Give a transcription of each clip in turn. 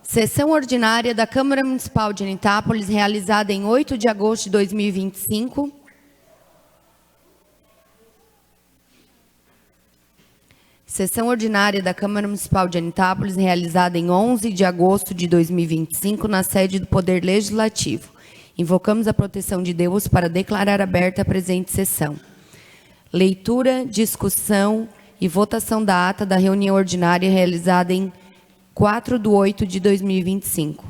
Sessão ordinária da Câmara Municipal de Anitápolis, realizada em 8 de agosto de 2025. Sessão ordinária da Câmara Municipal de Anitápolis, realizada em 11 de agosto de 2025, na sede do Poder Legislativo. Invocamos a proteção de Deus para declarar aberta a presente sessão. Leitura, discussão e votação da ata da reunião ordinária realizada em 4 de 8 de 2025.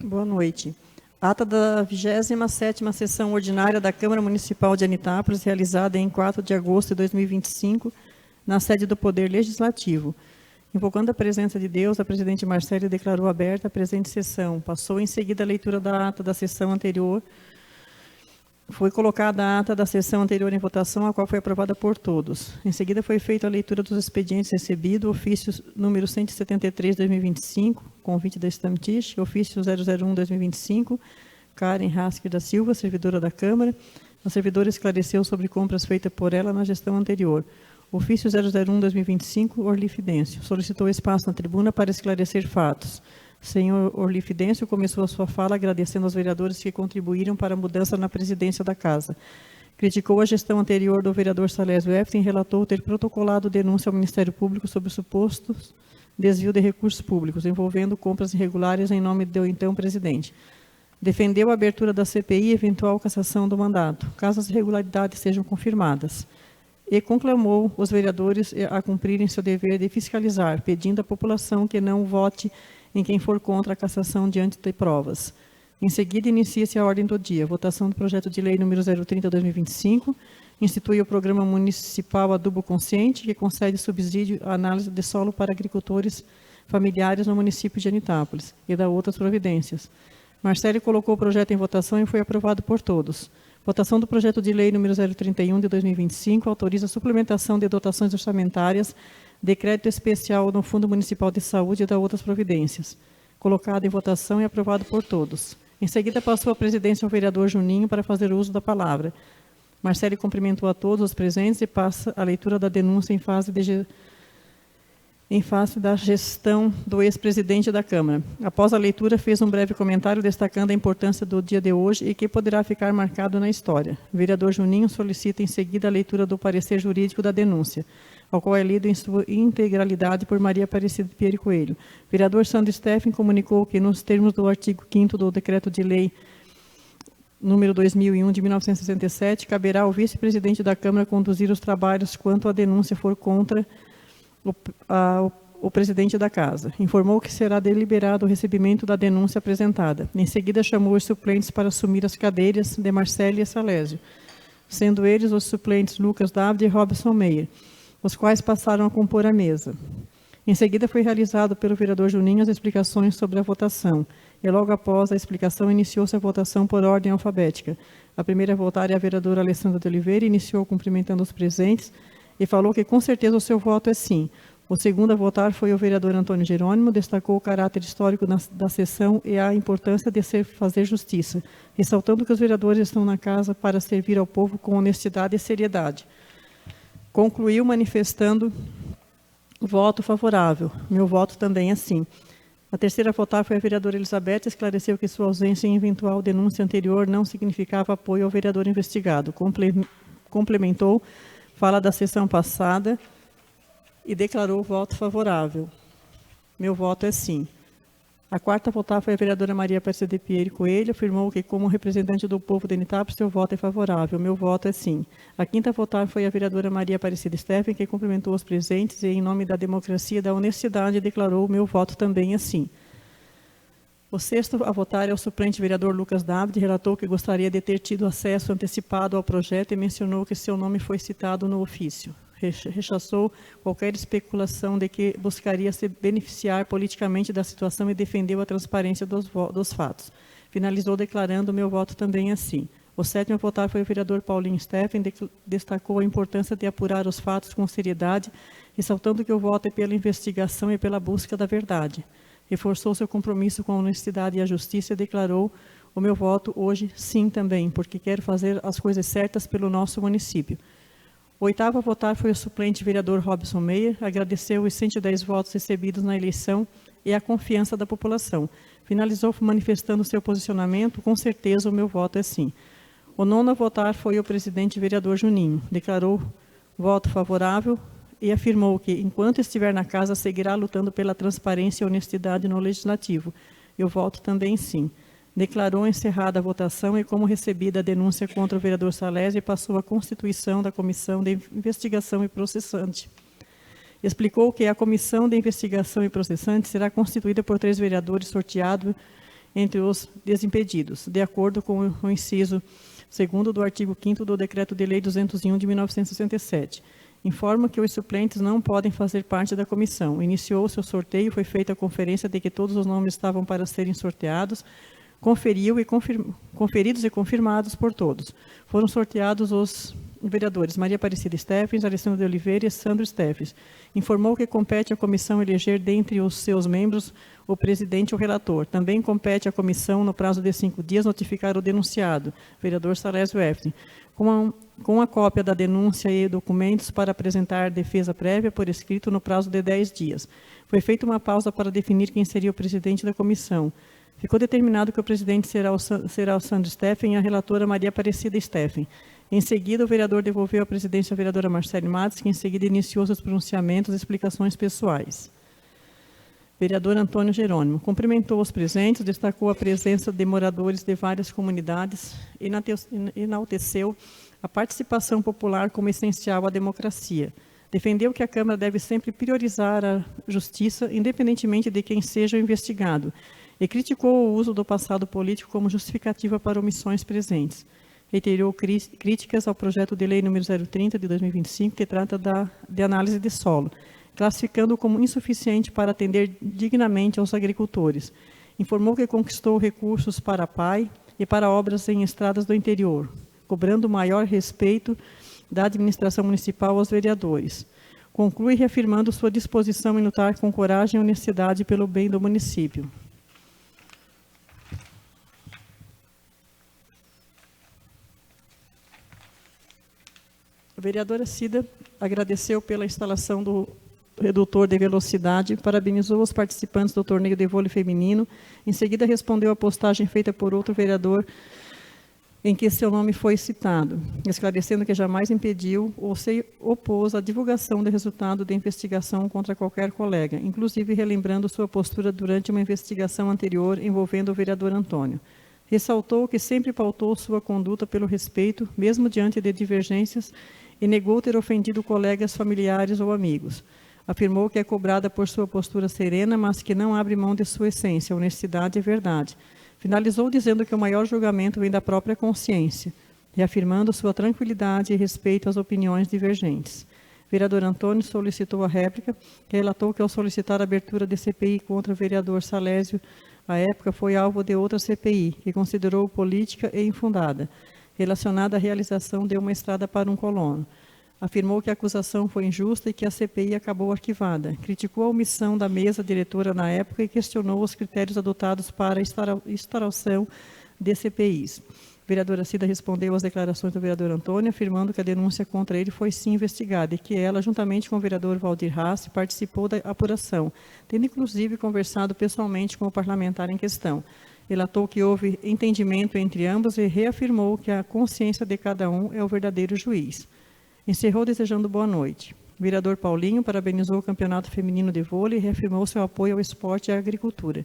Boa noite. Ata da 27ª Sessão Ordinária da Câmara Municipal de Anitápolis, realizada em 4 de agosto de 2025, na sede do Poder Legislativo. Invocando a presença de Deus, a presidente Marcele declarou aberta a presente sessão. Passou em seguida a leitura da ata da sessão anterior. Foi colocada a ata da sessão anterior em votação, a qual foi aprovada por todos. Em seguida, foi feita a leitura dos expedientes recebidos, ofício número 173/2025, convite da Stamtish, ofício 001/2025, Karen Hasker da Silva, servidora da Câmara. A servidora esclareceu sobre compras feitas por ela na gestão anterior. Ofício 001/2025, Orlifidêncio, solicitou espaço na tribuna para esclarecer fatos. Senhor Orlifidêncio começou a sua fala agradecendo aos vereadores que contribuíram para a mudança na presidência da Casa. Criticou a gestão anterior do vereador Salésio Eften e relatou ter protocolado denúncia ao Ministério Público sobre supostos desvio de recursos públicos, envolvendo compras irregulares em nome do então presidente. Defendeu a abertura da CPI e eventual cassação do mandato, caso as irregularidades sejam confirmadas. E conclamou os vereadores a cumprirem seu dever de fiscalizar, pedindo à população que não vote em quem for contra a cassação diante de provas. Em seguida, inicia-se a ordem do dia. Votação do projeto de lei número 030/2025, institui o Programa Municipal Adubo Consciente, que concede subsídio à análise de solo para agricultores familiares no município de Anitápolis, e dá outras providências. Marcele colocou o projeto em votação e foi aprovado por todos. Votação do projeto de lei número 031/2025, autoriza a suplementação de dotações orçamentárias de crédito especial no Fundo Municipal de Saúde e da outras providências. Colocado em votação e aprovado por todos. Em seguida, passou a presidência ao vereador Juninho para fazer uso da palavra. Marcele cumprimentou a todos os presentes e passa a leitura da denúncia em face da gestão do ex-presidente da Câmara. Após a leitura, fez um breve comentário destacando a importância do dia de hoje e que poderá ficar marcado na história. O vereador Juninho solicita em seguida a leitura do parecer jurídico da denúncia, ao qual é lido em sua integralidade por Maria Aparecida Pierre Coelho. O vereador Sandro Steffen comunicou que, nos termos do artigo 5º do Decreto de Lei número 2001, de 1967, caberá ao vice-presidente da Câmara conduzir os trabalhos quanto a denúncia for contra o presidente da Casa. Informou que será deliberado o recebimento da denúncia apresentada. Em seguida, chamou os suplentes para assumir as cadeiras de Marcele e Salésio, sendo eles os suplentes Lucas David e Robson Meyer, os quais passaram a compor a mesa. Em seguida, foi realizado pelo vereador Juninho as explicações sobre a votação, e logo após a explicação, iniciou-se a votação por ordem alfabética. A primeira a votar é a vereadora Alessandra de Oliveira, iniciou cumprimentando os presentes e falou que com certeza o seu voto é sim. O segundo a votar foi o vereador Antônio Jerônimo, destacou o caráter histórico da sessão e a importância de fazer justiça, ressaltando que os vereadores estão na casa para servir ao povo com honestidade e seriedade. Concluiu manifestando voto favorável. Meu voto também é sim. A terceira a votar foi a vereadora Elizabeth, esclareceu que sua ausência em eventual denúncia anterior não significava apoio ao vereador investigado. Complementou, fala da sessão passada e declarou voto favorável. Meu voto é sim. A quarta a votar foi a vereadora Maria Aparecida Pierre Coelho, afirmou que, como representante do povo de Anitápolis, seu voto é favorável. Meu voto é sim. A quinta a votar foi a vereadora Maria Aparecida Steffen, que cumprimentou os presentes e, em nome da democracia e da honestidade, declarou meu voto também é sim. O sexto a votar é o suplente vereador Lucas David, relatou que gostaria de ter tido acesso antecipado ao projeto e mencionou que seu nome foi citado no ofício. Rechaçou qualquer especulação de que buscaria se beneficiar politicamente da situação e defendeu a transparência dos fatos. Finalizou declarando meu voto também assim. O sétimo a votar foi o vereador Paulinho Steffen, destacou a importância de apurar os fatos com seriedade, ressaltando que o voto é pela investigação e pela busca da verdade. Reforçou seu compromisso com a honestidade e a justiça e declarou o meu voto hoje sim também, porque quero fazer as coisas certas pelo nosso município. O oitavo a votar foi o suplente vereador Robson Meyer. Agradeceu os 110 votos recebidos na eleição e a confiança da população. Finalizou manifestando seu posicionamento: com certeza o meu voto é sim. O nono a votar foi o presidente vereador Juninho. Declarou voto favorável e afirmou que, enquanto estiver na casa, seguirá lutando pela transparência e honestidade no Legislativo. Eu voto também sim. Declarou encerrada a votação e, como recebida a denúncia contra o vereador Salésio, passou a constituição da Comissão de Investigação e Processante. Explicou que a Comissão de Investigação e Processante será constituída por 3 vereadores sorteados entre os desimpedidos, de acordo com o inciso 2º do artigo 5º do Decreto de Lei 201 de 1967. Informa que os suplentes não podem fazer parte da comissão. Iniciou-se o sorteio, foi feita a conferência de que todos os nomes estavam para serem sorteados, conferidos e confirmados por todos. Foram sorteados os vereadores Maria Aparecida Steffens, Alessandro de Oliveira e Sandro Steffens. Informou que compete à comissão eleger dentre os seus membros o presidente ou relator. Também compete à comissão, no prazo de 5 dias, notificar o denunciado, vereador Salésio Eften, com a cópia da denúncia e documentos para apresentar defesa prévia por escrito no prazo de 10 dias. Foi feita uma pausa para definir quem seria o presidente da comissão. Ficou determinado que o presidente será o Sandro Steffens e a relatora Maria Aparecida Steffens. Em seguida, o vereador devolveu a presidência à vereadora Marcele Matos, que em seguida iniciou seus pronunciamentos e explicações pessoais. Vereador Antônio Jerônimo cumprimentou os presentes, destacou a presença de moradores de várias comunidades e enalteceu a participação popular como essencial à democracia. Defendeu que a Câmara deve sempre priorizar a justiça, independentemente de quem seja o investigado, e criticou o uso do passado político como justificativa para omissões presentes. Reiterou críticas ao projeto de lei número 030 de 2025, que trata de análise de solo, classificando-o como insuficiente para atender dignamente aos agricultores. Informou que conquistou recursos para a PAI e para obras em estradas do interior, cobrando maior respeito da administração municipal aos vereadores. Conclui reafirmando sua disposição em lutar com coragem e honestidade pelo bem do município. A vereadora Cida agradeceu pela instalação do redutor de velocidade, parabenizou os participantes do torneio de vôlei feminino, em seguida respondeu à postagem feita por outro vereador em que seu nome foi citado, esclarecendo que jamais impediu ou se opôs à divulgação do resultado da investigação contra qualquer colega, inclusive relembrando sua postura durante uma investigação anterior envolvendo o vereador Antônio. Ressaltou que sempre pautou sua conduta pelo respeito, mesmo diante de divergências, e negou ter ofendido colegas, familiares ou amigos. Afirmou que é cobrada por sua postura serena, mas que não abre mão de sua essência, honestidade e verdade. Finalizou dizendo que o maior julgamento vem da própria consciência, reafirmando sua tranquilidade e respeito às opiniões divergentes. Vereador Antônio solicitou a réplica, relatou que ao solicitar a abertura de CPI contra o vereador Salésio, à época foi alvo de outra CPI, que considerou política e infundada, relacionada à realização de uma estrada para um colono. Afirmou que a acusação foi injusta e que a CPI acabou arquivada. Criticou a omissão da mesa diretora na época e questionou os critérios adotados para a instauração de CPIs. A vereadora Cida respondeu às declarações do vereador Antônio, afirmando que a denúncia contra ele foi sim investigada e que ela, juntamente com o vereador Valdir Rassi, participou da apuração, tendo inclusive conversado pessoalmente com o parlamentar em questão. Relatou que houve entendimento entre ambos e reafirmou que a consciência de cada um é o verdadeiro juiz. Encerrou desejando boa noite. O vereador Paulinho parabenizou o Campeonato Feminino de Vôlei e reafirmou seu apoio ao esporte e à agricultura.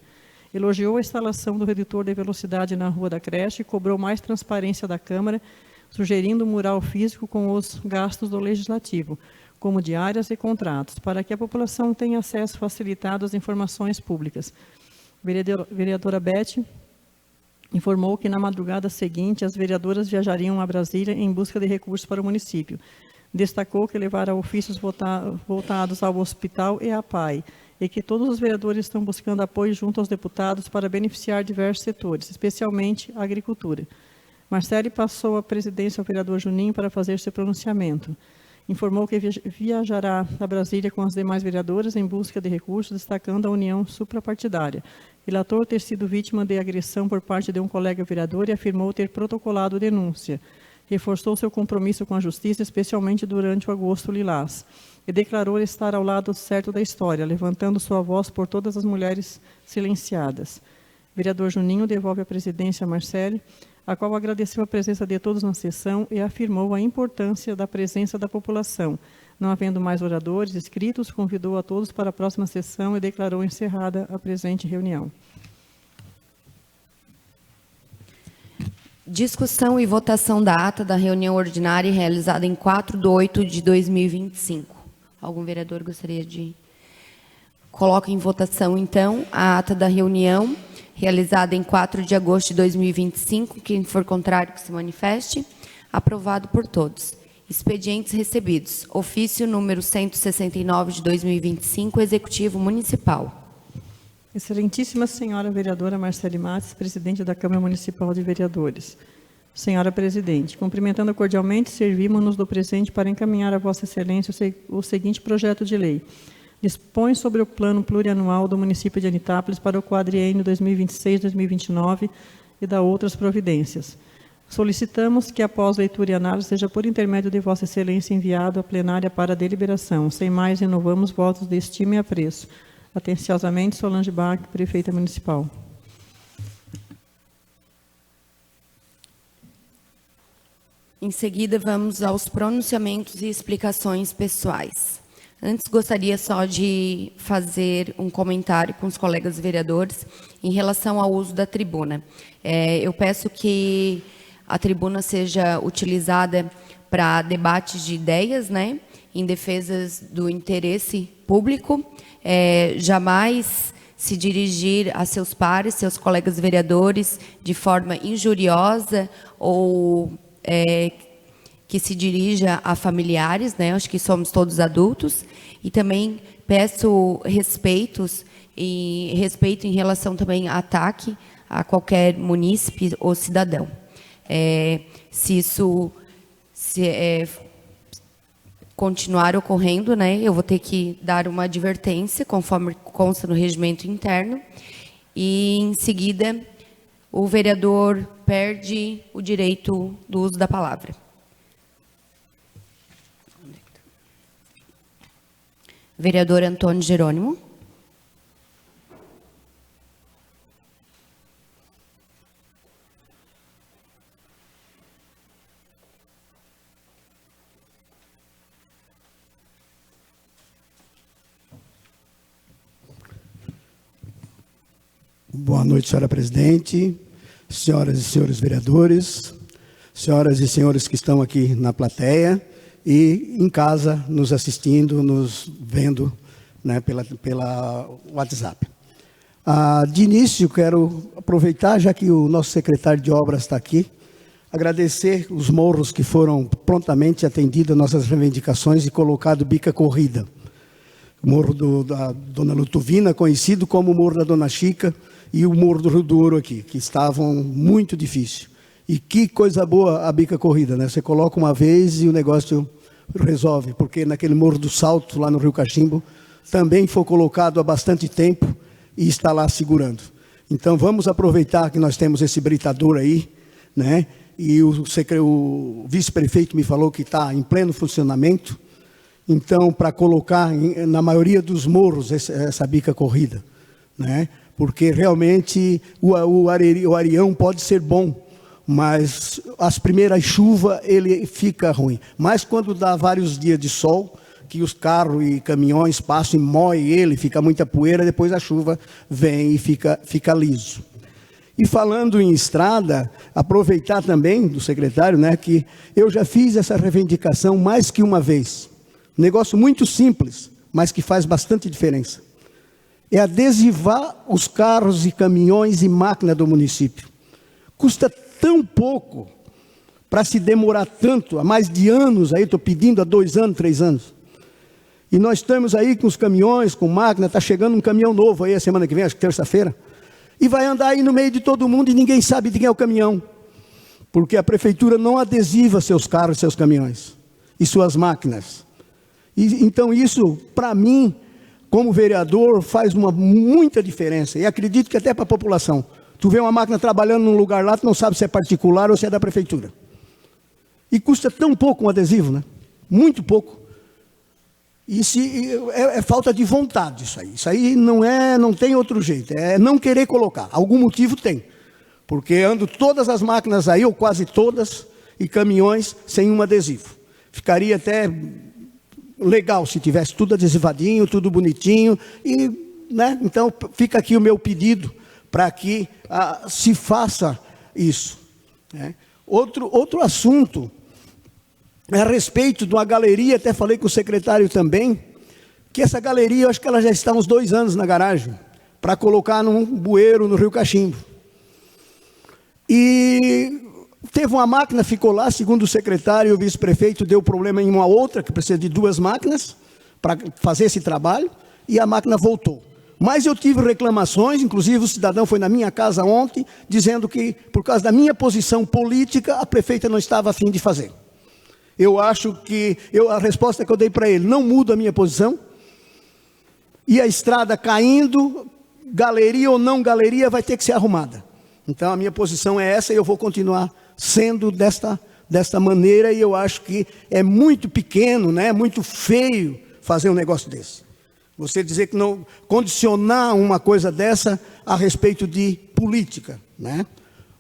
Elogiou a instalação do redutor de velocidade na Rua da Creche e cobrou mais transparência da Câmara, sugerindo um mural físico com os gastos do Legislativo, como diárias e contratos, para que a população tenha acesso facilitado às informações públicas. Vereadora Beth informou que na madrugada seguinte as vereadoras viajariam a Brasília em busca de recursos para o município. Destacou que levará ofícios voltados ao hospital e à PAI, e que todos os vereadores estão buscando apoio junto aos deputados para beneficiar diversos setores, especialmente a agricultura. Marcele passou a presidência ao vereador Juninho para fazer seu pronunciamento. Informou que viajará a Brasília com as demais vereadoras em busca de recursos, destacando a união suprapartidária. Relatou ter sido vítima de agressão por parte de um colega vereador e afirmou ter protocolado denúncia. reforçou seu compromisso com a justiça, especialmente durante o Agosto Lilás, e declarou estar ao lado certo da história, levantando sua voz por todas as mulheres silenciadas. Vereador Juninho devolve a presidência a Marcele, a qual agradeceu a presença de todos na sessão e afirmou a importância da presença da população. Não havendo mais oradores inscritos, convidou a todos para a próxima sessão e declarou encerrada a presente reunião. Discussão e votação da ata da reunião ordinária realizada em 4/8/2025. Algum vereador gostaria de... Coloco em votação, então, a ata da reunião realizada em 4 de agosto de 2025. Quem for contrário, que se manifeste. Aprovado por todos. Expedientes recebidos. Ofício número 169 de 2025, Executivo Municipal. Excelentíssima senhora vereadora Marcele Matos, presidente da Câmara Municipal de Vereadores. Senhora presidente, cumprimentando cordialmente, servimos-nos do presente para encaminhar a vossa excelência o seguinte projeto de lei. Dispõe sobre o plano plurianual do município de Anitápolis para o quadriênio 2026-2029 e da outras providências. Solicitamos que, após leitura e análise, seja por intermédio de vossa excelência enviado à plenária para deliberação. Sem mais, renovamos votos de estima e apreço. Atenciosamente, Solange Bach, prefeita municipal. Em seguida, vamos aos pronunciamentos e explicações pessoais. Antes, gostaria só de fazer um comentário com os colegas vereadores em relação ao uso da tribuna. Eu peço que a tribuna seja utilizada para debates de ideias, né, em defesas do interesse público, jamais se dirigir a seus pares, seus colegas vereadores, de forma injuriosa ou que se dirija a familiares, né? Acho que somos todos adultos. E também peço respeito em relação também a ataque a qualquer munícipe ou cidadão. Se isso continuar ocorrendo, né, eu vou ter que dar uma advertência, conforme consta no regimento interno, e, em seguida, o vereador perde o direito do uso da palavra. Vereador Antônio Jerônimo. Boa noite, senhora presidente, senhoras e senhores vereadores, senhoras e senhores que estão aqui na plateia e em casa nos assistindo, nos vendo, né, pela WhatsApp. De início, quero aproveitar, já que o nosso secretário de obras está aqui, agradecer os morros que foram prontamente atendidos às nossas reivindicações e colocado bica corrida. O morro da Dona Lutovina, conhecido como o Morro da Dona Chica, e o Morro do Rio do Ouro aqui, que estavam muito difíceis. E que coisa boa a bica corrida, né? Você coloca uma vez e o negócio resolve, porque naquele Morro do Salto, lá no Rio Cachimbo, também foi colocado há bastante tempo e está lá segurando. Então, vamos aproveitar que nós temos esse britador aí, né? E o vice-prefeito me falou que está em pleno funcionamento. Então, para colocar na maioria dos morros essa bica corrida, né? Porque realmente o areião pode ser bom, mas as primeiras chuvas ele fica ruim. Mas quando dá vários dias de sol, que os carros e caminhões passam e moem ele, fica muita poeira, depois a chuva vem e fica liso. E falando em estrada, aproveitar também do secretário, né, que eu já fiz essa reivindicação mais que uma vez. Um negócio muito simples, mas que faz bastante diferença. É adesivar os carros e caminhões e máquinas do município. Custa tão pouco para se demorar tanto, há mais de anos, aí estou pedindo há 2 anos, 3 anos. E nós estamos aí com os caminhões, com máquina, está chegando um caminhão novo aí a semana que vem, acho que terça-feira, e vai andar aí no meio de todo mundo e ninguém sabe de quem é o caminhão, porque a prefeitura não adesiva seus carros, seus caminhões e suas máquinas. Então isso, para mim, como vereador, faz muita diferença. E acredito que até para a população. Tu vê uma máquina trabalhando num lugar lá, tu não sabe se é particular ou se é da prefeitura. E custa tão pouco um adesivo, né? Muito pouco. E é falta de vontade isso aí. Isso aí não tem outro jeito. É não querer colocar. Algum motivo tem. Porque ando todas as máquinas aí, ou quase todas, e caminhões sem um adesivo. Ficaria até legal se tivesse tudo adesivadinho, tudo bonitinho. E, né? Então fica aqui o meu pedido para que se faça isso. Né? Outro assunto é a respeito de uma galeria, até falei com o secretário também, que essa galeria, eu acho que ela já está há uns 2 anos na garagem, para colocar num bueiro no Rio Cachimbo. E teve uma máquina, ficou lá, segundo o secretário e o vice-prefeito, deu problema em uma outra, que precisa de 2 máquinas, para fazer esse trabalho, e a máquina voltou. Mas eu tive reclamações, inclusive o cidadão foi na minha casa ontem, dizendo que, por causa da minha posição política, a prefeita não estava a fim de fazer. Eu acho que, a resposta que eu dei para ele, não mudo a minha posição, e a estrada caindo, galeria ou não galeria, vai ter que ser arrumada. Então a minha posição é essa, e eu vou continuar sendo desta maneira, e eu acho que é muito pequeno, né, muito feio fazer um negócio desse. Você dizer que não, condicionar uma coisa dessa a respeito de política, né?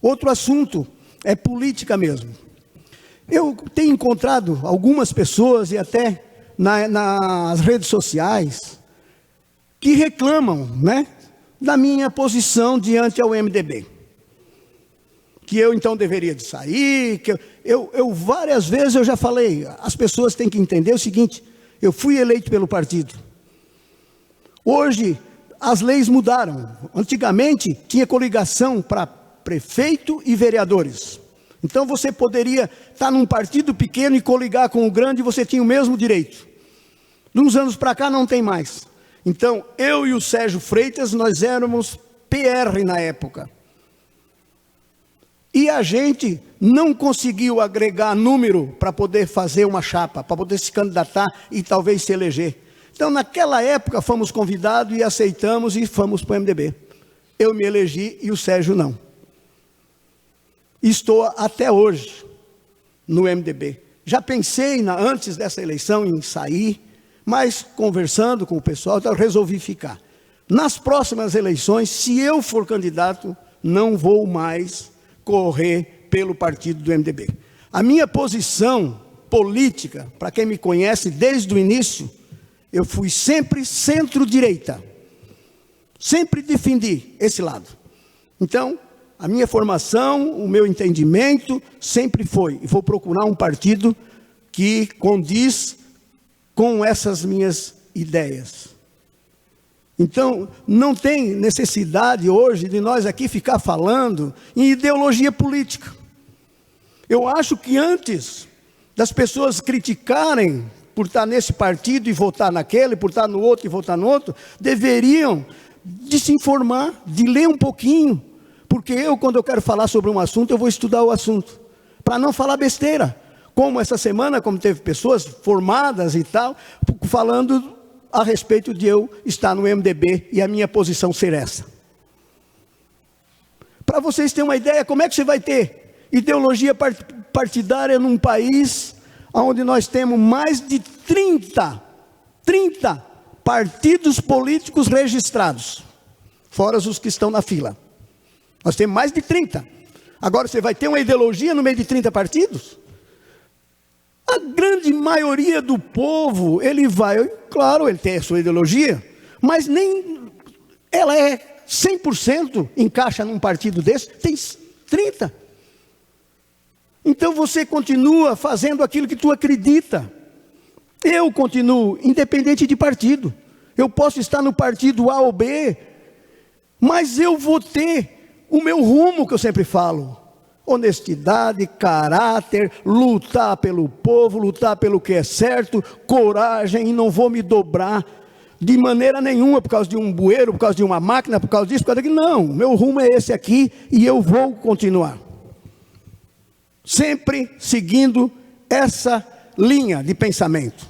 Outro assunto é política mesmo. Eu tenho encontrado algumas pessoas, e até nas redes sociais, que reclamam, né, da minha posição diante ao MDB. Que eu então deveria de sair, que eu várias vezes eu já falei, as pessoas têm que entender o seguinte, eu fui eleito pelo partido. Hoje as leis mudaram. Antigamente tinha coligação para prefeito e vereadores. Então você poderia estar num partido pequeno e coligar com o grande, e você tinha o mesmo direito. De uns anos para cá não tem mais. Então eu e o Sérgio Freitas, nós éramos PR na época. E a gente não conseguiu agregar número para poder fazer uma chapa, para poder se candidatar e talvez se eleger. Então naquela época fomos convidados e aceitamos e fomos para o MDB. Eu me elegi e o Sérgio não. Estou até hoje no MDB. Já pensei, antes dessa eleição, em sair, mas conversando com o pessoal, então resolvi ficar. Nas próximas eleições, se eu for candidato, não vou mais correr pelo partido do MDB. A minha posição política, para quem me conhece desde o início, eu fui sempre centro-direita. Sempre defendi esse lado. Então, a minha formação, o meu entendimento sempre foi, e vou procurar um partido que condiz com essas minhas ideias. Então, não tem necessidade hoje de nós aqui ficar falando em ideologia política. Eu acho que antes das pessoas criticarem por estar nesse partido e votar naquele, por estar no outro e votar no outro, deveriam de se informar, de ler um pouquinho. Porque quando eu quero falar sobre um assunto, eu vou estudar o assunto, para não falar besteira. Como essa semana, como teve pessoas formadas e tal, falando a respeito de eu estar no MDB e a minha posição ser essa. Para vocês terem uma ideia, como é que você vai ter ideologia partidária num país onde nós temos mais de 30 partidos políticos registrados, fora os que estão na fila. Nós temos mais de 30. Agora você vai ter uma ideologia no meio de 30 partidos? A grande maioria do povo, ele vai, claro, ele tem a sua ideologia, mas nem ela é 100% encaixa num partido desse, tem 30. Então você continua fazendo aquilo que tu acredita. Eu continuo, independente de partido. Eu posso estar no partido A ou B, mas eu vou ter o meu rumo, que eu sempre falo: honestidade, caráter, lutar pelo povo, lutar pelo que é certo, coragem, e não vou me dobrar de maneira nenhuma por causa de um bueiro, por causa de uma máquina, por causa disso, por causa daquilo. Não, meu rumo é esse aqui e eu vou continuar. Sempre seguindo essa linha de pensamento.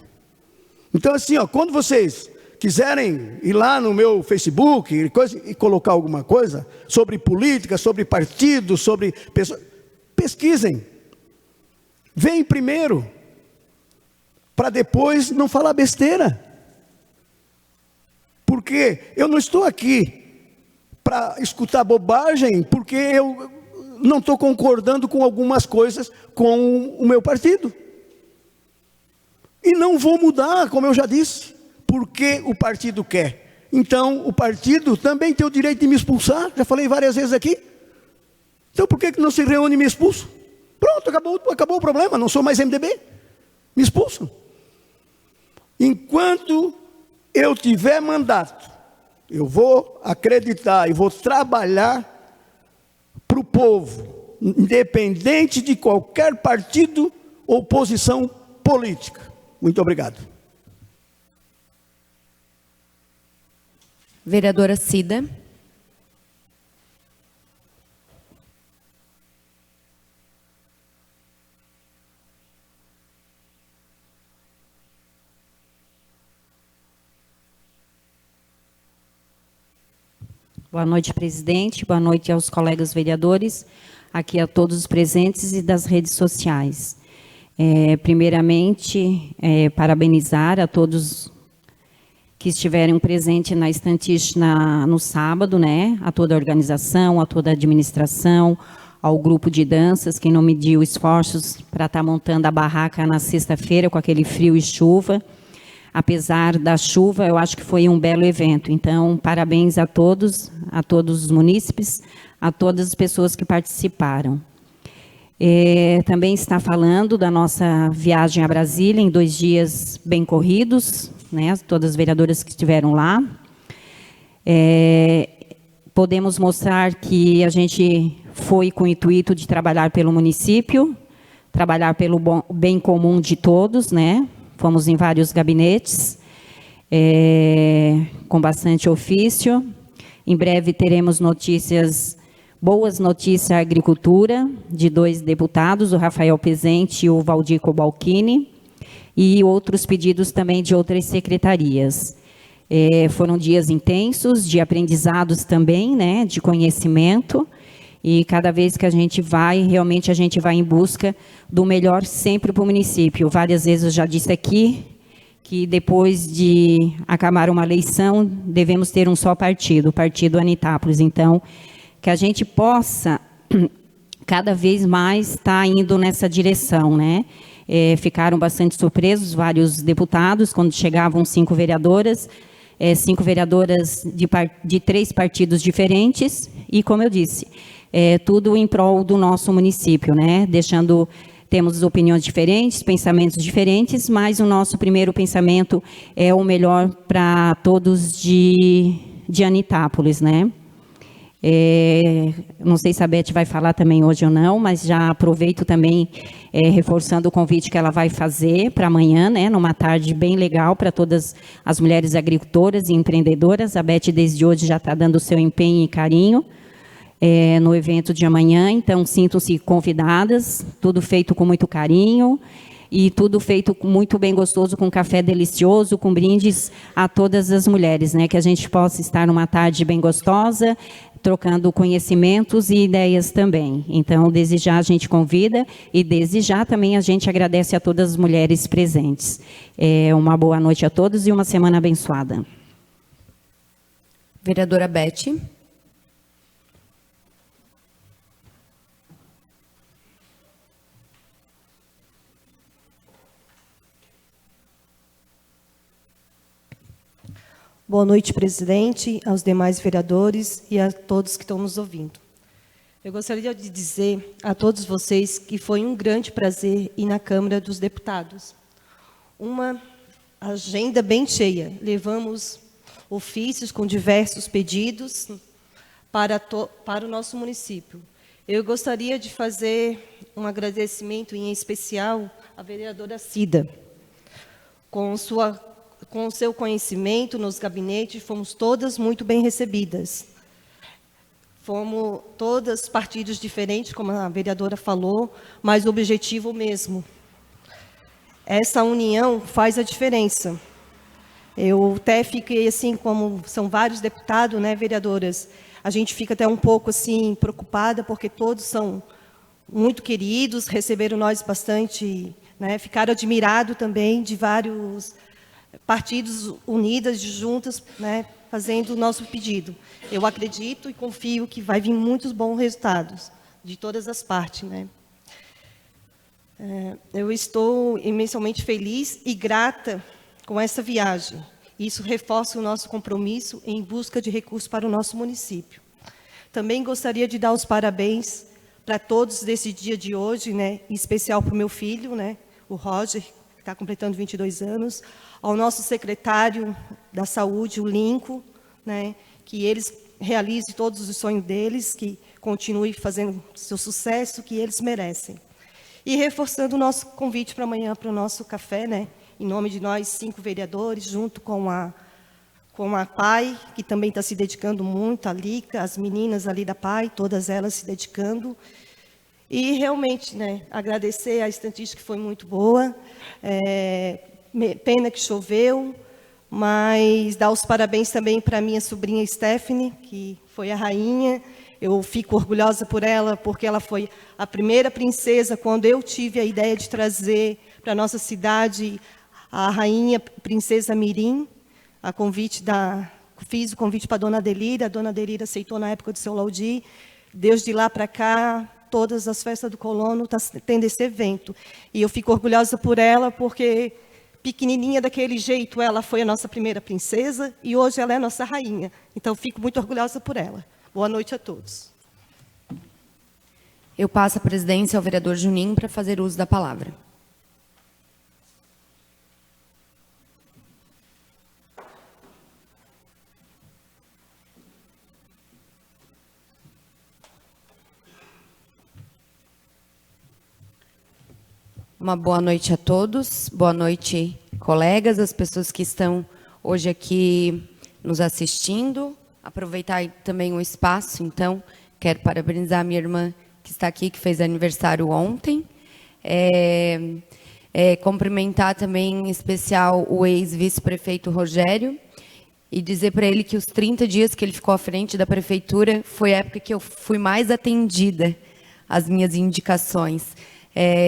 Então assim, quando vocês quiserem ir lá no meu Facebook e colocar alguma coisa sobre política, sobre partido, sobre pessoas, pesquisem. Vem primeiro, para depois não falar besteira. Porque eu não estou aqui para escutar bobagem, porque eu não estou concordando com algumas coisas com o meu partido. E não vou mudar, como eu já disse, porque o partido quer. Então, o partido também tem o direito de me expulsar, já falei várias vezes aqui. Então, por que não se reúne e me expulsam? Pronto, acabou o problema, não sou mais MDB. Me expulsam. Enquanto eu tiver mandato, eu vou acreditar e vou trabalhar para o povo, independente de qualquer partido ou posição política. Muito obrigado. Vereadora Cida. Boa noite, presidente. Boa noite aos colegas vereadores, aqui a todos os presentes e das redes sociais. Primeiramente, parabenizar a todos que estiverem presentes na Estantiche no sábado, né? A toda a organização, a toda a administração, ao grupo de danças, que não mediu esforços para estar montando a barraca na sexta-feira, com aquele frio e chuva. Apesar da chuva, eu acho que foi um belo evento. Então, parabéns a todos os munícipes, a todas as pessoas que participaram. Também está falando da nossa viagem a Brasília, em 2 dias bem corridos, né, todas as vereadoras que estiveram lá. Podemos mostrar que a gente foi com o intuito de trabalhar pelo município, trabalhar pelo bem comum de todos, né? Fomos em vários gabinetes, com bastante ofício. Em breve teremos boas notícias à agricultura, de 2 deputados, o Rafael Pezente e o Valdir Cobalcini, e outros pedidos também de outras secretarias. Foram dias intensos, de aprendizados também, né, de conhecimento, e cada vez que a gente vai, realmente a gente vai em busca do melhor sempre para o município. Várias vezes eu já disse aqui que depois de acabar uma eleição, devemos ter um só partido, o Partido Anitápolis. Então, que a gente possa cada vez mais estar indo nessa direção, né? Ficaram bastante surpresos vários deputados quando chegavam 5 vereadoras, 5 vereadoras de 3 partidos diferentes, e como eu disse, tudo em prol do nosso município, né? Temos opiniões diferentes, pensamentos diferentes, mas o nosso primeiro pensamento é o melhor para todos de Anitápolis, né? Não sei se a Beth vai falar também hoje ou não, mas já aproveito também reforçando o convite que ela vai fazer para amanhã, né, numa tarde bem legal para todas as mulheres agricultoras e empreendedoras. A Beth desde hoje já está dando o seu empenho e carinho no evento de amanhã, então sintam-se convidadas, tudo feito com muito carinho e tudo feito muito bem gostoso, com café delicioso, com brindes a todas as mulheres, né, que a gente possa estar numa tarde bem gostosa, trocando conhecimentos e ideias também. Então, desde já a gente convida e desde já também a gente agradece a todas as mulheres presentes. Uma boa noite a todos e uma semana abençoada. Vereadora Beth. Boa noite, presidente, aos demais vereadores e a todos que estão nos ouvindo. Eu gostaria de dizer a todos vocês que foi um grande prazer ir na Câmara dos Deputados. Uma agenda bem cheia. Levamos ofícios com diversos pedidos para o nosso município. Eu gostaria de fazer um agradecimento em especial à vereadora Cida. Com o seu conhecimento nos gabinetes, fomos todas muito bem recebidas. Fomos todas partidos diferentes, como a vereadora falou, mas o objetivo mesmo. Essa união faz a diferença. Eu até fiquei assim, como são vários deputados, né, vereadoras? A gente fica até um pouco assim preocupada, porque todos são muito queridos, receberam nós bastante, né, ficaram admirados também de vários partidos unidas, juntas, né, fazendo o nosso pedido. Eu acredito e confio que vai vir muitos bons resultados de todas as partes, né. Eu estou imensamente feliz e grata com essa viagem. Isso reforça o nosso compromisso em busca de recursos para o nosso município. Também gostaria de dar os parabéns para todos desse dia de hoje, né, em especial para o meu filho, né, o Roger, que está completando 22 anos, ao nosso secretário da Saúde, o Lincoln, né, que eles realizem todos os sonhos deles, que continue fazendo seu sucesso, que eles merecem. E reforçando o nosso convite para amanhã, para o nosso café, né, em nome de nós 5 vereadores, junto com a PAI, que também está se dedicando muito, a Lica, as meninas ali da PAI, todas elas se dedicando. E realmente, né, agradecer a estatística que foi muito boa, pena que choveu, mas dar os parabéns também para a minha sobrinha Stephanie, que foi a rainha. Eu fico orgulhosa por ela, porque ela foi a primeira princesa, quando eu tive a ideia de trazer para a nossa cidade a rainha princesa Mirim, fiz o convite para a dona Adelira aceitou na época do seu Laudi. Desde lá para cá, todas as festas do Colono está tendo esse evento. E eu fico orgulhosa por ela, porque pequenininha daquele jeito, ela foi a nossa primeira princesa e hoje ela é a nossa rainha. Então, fico muito orgulhosa por ela. Boa noite a todos. Eu passo a presidência ao vereador Juninho para fazer uso da palavra. Uma boa noite a todos, boa noite, colegas, as pessoas que estão hoje aqui nos assistindo. Aproveitar também o espaço, então, quero parabenizar a minha irmã que está aqui, que fez aniversário ontem. Cumprimentar também, em especial, o ex-vice-prefeito Rogério e dizer para ele que os 30 dias que ele ficou à frente da prefeitura foi a época que eu fui mais atendida às minhas indicações.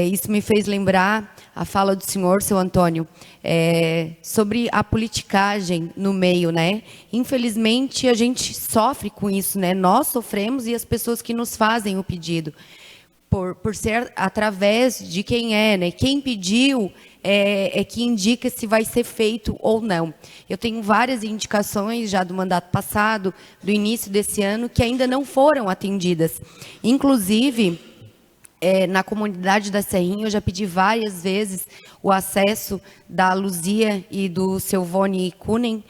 Isso me fez lembrar a fala do senhor, seu Antônio, sobre a politicagem no meio, né? Infelizmente, a gente sofre com isso, né? Nós sofremos e as pessoas que nos fazem o pedido. Por ser através de quem né? Quem pediu é que indica se vai ser feito ou não. Eu tenho várias indicações já do mandato passado, do início desse ano, que ainda não foram atendidas. Inclusive, na comunidade da Serrinha, eu já pedi várias vezes o acesso da Luzia e do seu Vone Kunen.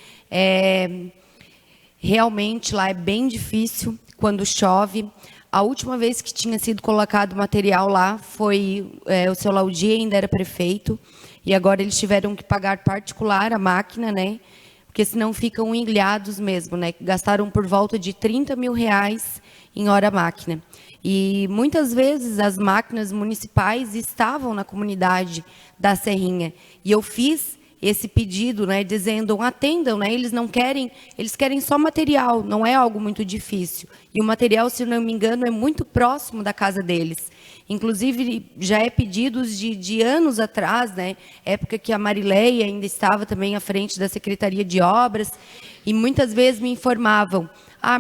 Realmente, lá é bem difícil quando chove. A última vez que tinha sido colocado material lá foi o seu Laudi, ainda era prefeito, e agora eles tiveram que pagar particular a máquina, né? Porque senão ficam ilhados mesmo, né? Gastaram por volta de R$30 mil em hora máquina. E muitas vezes as máquinas municipais estavam na comunidade da Serrinha. E eu fiz esse pedido, né, dizendo, atendam, né, eles querem só material, não é algo muito difícil. E o material, se não me engano, é muito próximo da casa deles. Inclusive, já é pedidos de anos atrás, né, época que a Marileia ainda estava também à frente da Secretaria de Obras, e muitas vezes me informavam,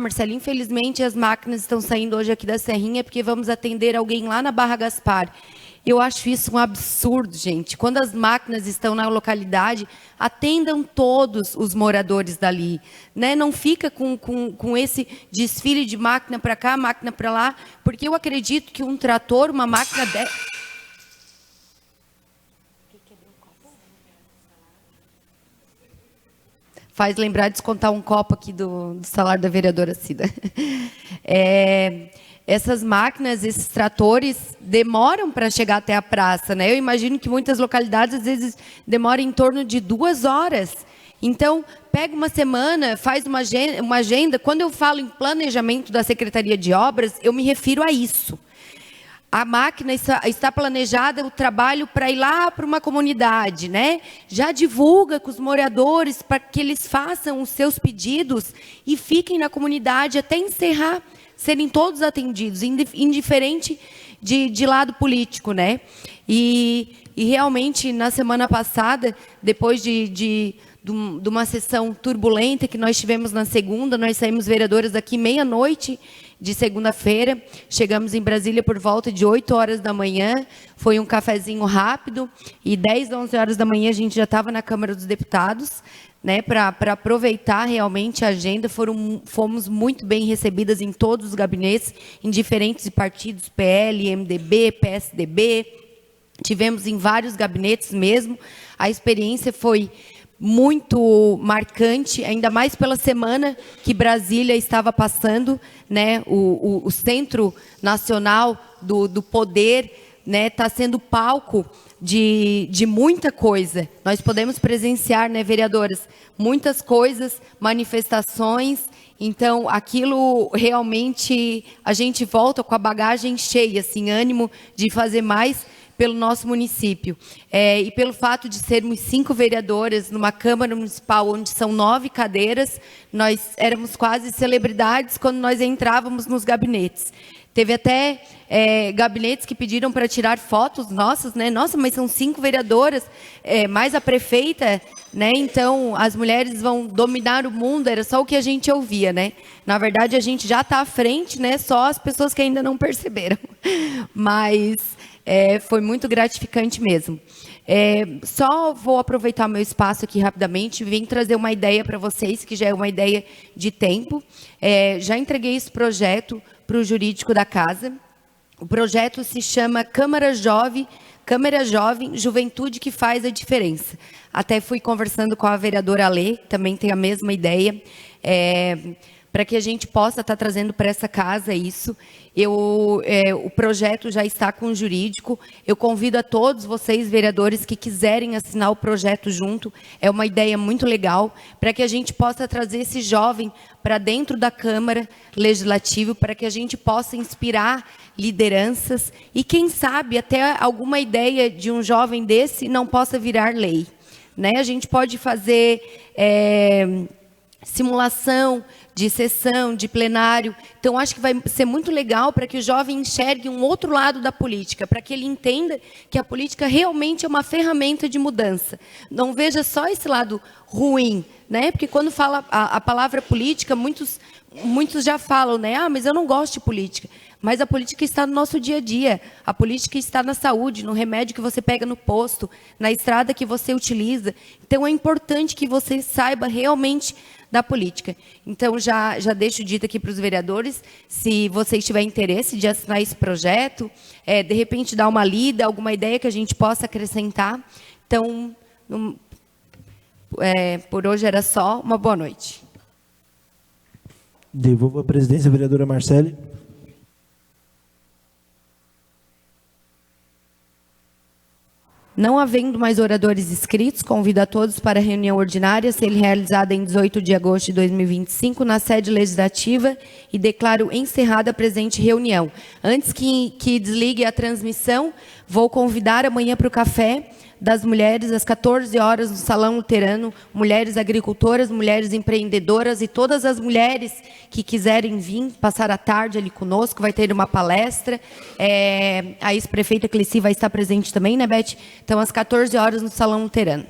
Marcelo, infelizmente as máquinas estão saindo hoje aqui da Serrinha porque vamos atender alguém lá na Barra Gaspar. Eu acho isso um absurdo, gente. Quando as máquinas estão na localidade, atendam todos os moradores dali, né? Não fica com esse desfile de máquina para cá, máquina para lá, porque eu acredito que um trator, uma máquina faz lembrar de descontar um copo aqui do salário da vereadora Cida. Essas máquinas, esses tratores, demoram para chegar até a praça, né? Eu imagino que muitas localidades, às vezes, demoram em torno de 2 horas. Então, pega uma semana, faz uma agenda. Quando eu falo em planejamento da Secretaria de Obras, eu me refiro a isso. A máquina está planejada o trabalho para ir lá para uma comunidade, né? Já divulga com os moradores para que eles façam os seus pedidos e fiquem na comunidade até encerrar, serem todos atendidos, indiferente de lado político, né? E realmente, na semana passada, depois de uma sessão turbulenta que nós tivemos na segunda, nós saímos vereadoras aqui meia-noite de segunda-feira, chegamos em Brasília por volta de 8 horas da manhã, foi um cafezinho rápido, e 10, 11 horas da manhã a gente já estava na Câmara dos Deputados, né, para aproveitar realmente a agenda. Fomos muito bem recebidas em todos os gabinetes, em diferentes partidos, PL, MDB, PSDB, tivemos em vários gabinetes mesmo. A experiência foi muito marcante, ainda mais pela semana que Brasília estava passando, né? O Centro Nacional do Poder, né, está sendo palco de muita coisa. Nós podemos presenciar, né, vereadoras, muitas coisas, manifestações. Então, aquilo realmente, a gente volta com a bagagem cheia, assim, ânimo de fazer mais pelo nosso município. E pelo fato de sermos 5 vereadoras numa Câmara Municipal onde são 9 cadeiras, nós éramos quase celebridades quando nós entrávamos nos gabinetes. Teve até gabinetes que pediram para tirar fotos nossas, né? Nossa, mas são 5 vereadoras, mais a prefeita, né? Então, as mulheres vão dominar o mundo, era só o que a gente ouvia, né? Na verdade, a gente já está à frente, né? Só as pessoas que ainda não perceberam. Mas foi muito gratificante mesmo. Só vou aproveitar meu espaço aqui rapidamente, vim trazer uma ideia para vocês, que já é uma ideia de tempo. Já entreguei esse projeto para o jurídico da casa. O projeto se chama Câmara Jovem, Juventude que Faz a Diferença. Até fui conversando com a vereadora Alê, que também tem a mesma ideia, para que a gente possa estar trazendo para essa casa isso. O projeto já está com o jurídico. Eu convido a todos vocês, vereadores, que quiserem assinar o projeto junto. É uma ideia muito legal, para que a gente possa trazer esse jovem para dentro da Câmara Legislativa, para que a gente possa inspirar lideranças e, quem sabe, até alguma ideia de um jovem desse não possa virar lei, né? A gente pode fazer simulação de sessão, de plenário. Então, acho que vai ser muito legal para que o jovem enxergue um outro lado da política, para que ele entenda que a política realmente é uma ferramenta de mudança. Não veja só esse lado ruim, né? Porque quando fala a palavra política, muitos já falam, né? Ah, mas eu não gosto de política. Mas a política está no nosso dia a dia. A política está na saúde, no remédio que você pega no posto, na estrada que você utiliza. Então, é importante que você saiba realmente da política. Então, já deixo dito aqui para os vereadores, se vocês tiverem interesse de assinar esse projeto, de repente dar uma lida, alguma ideia que a gente possa acrescentar. Então, por hoje era só. Uma boa noite. Devolvo a presidência, vereadora Marcele. Não havendo mais oradores inscritos, convido a todos para a reunião ordinária, a ser realizada em 18 de agosto de 2025, na sede legislativa, e declaro encerrada a presente reunião. Antes que desligue a transmissão, vou convidar amanhã para o café das mulheres, às 14 horas, no Salão Luterano, mulheres agricultoras, mulheres empreendedoras e todas as mulheres que quiserem vir passar a tarde ali conosco. Vai ter uma palestra. A ex-prefeita Cleci vai estar presente também, né, Beth? Então, às 14 horas, no Salão Luterano.